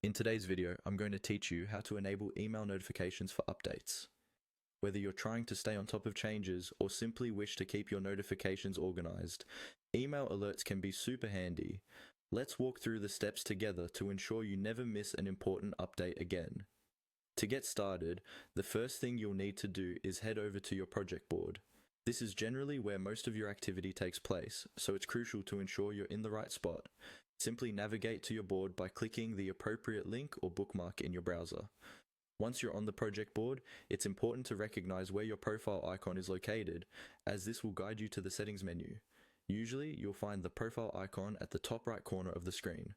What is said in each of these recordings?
In today's video, I'm going to teach you how to enable email notifications for updates. Whether you're trying to stay on top of changes or simply wish to keep your notifications organized, email alerts can be super handy. Let's walk through the steps together to ensure you never miss an important update again. To get started, the first thing you'll need to do is head over to your project board. This is generally where most of your activity takes place, so it's crucial to ensure you're in the right spot. Simply navigate to your board by clicking the appropriate link or bookmark in your browser. Once you're on the project board, it's important to recognize where your profile icon is located, as this will guide you to the settings menu. Usually, you'll find the profile icon at the top right corner of the screen.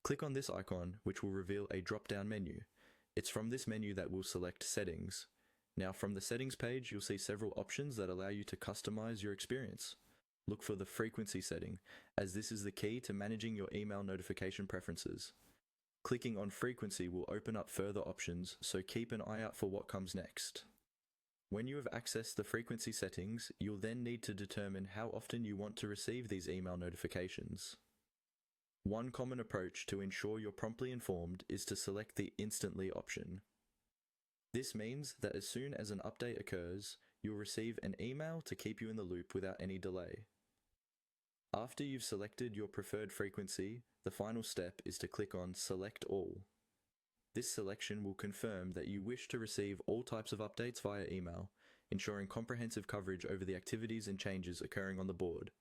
Click on this icon, which will reveal a drop-down menu. It's from this menu that we'll select Settings. Now, from the Settings page, you'll see several options that allow you to customize your experience. Look for the frequency setting, as this is the key to managing your email notification preferences. Clicking on frequency will open up further options, so keep an eye out for what comes next. When you have accessed the frequency settings, you'll then need to determine how often you want to receive these email notifications. One common approach to ensure you're promptly informed is to select the Instantly option. This means that as soon as an update occurs, you'll receive an email to keep you in the loop without any delay. After you've selected your preferred frequency, the final step is to click on Select All. This selection will confirm that you wish to receive all types of updates via email, ensuring comprehensive coverage over the activities and changes occurring on the board.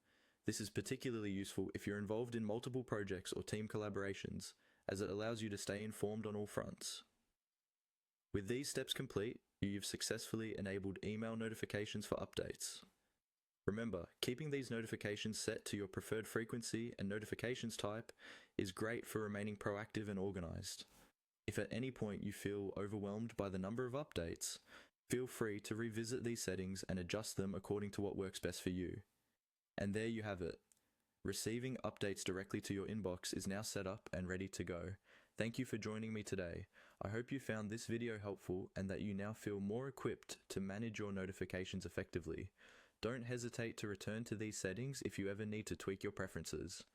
This is particularly useful if you're involved in multiple projects or team collaborations, as it allows you to stay informed on all fronts. With these steps complete, you've successfully enabled email notifications for updates. Remember, keeping these notifications set to your preferred frequency and notifications type is great for remaining proactive and organized. If at any point you feel overwhelmed by the number of updates, feel free to revisit these settings and adjust them according to what works best for you. And there you have it. Receiving updates directly to your inbox is now set up and ready to go. Thank you for joining me today. I hope you found this video helpful and that you now feel more equipped to manage your notifications effectively. Don't hesitate to return to these settings if you ever need to tweak your preferences.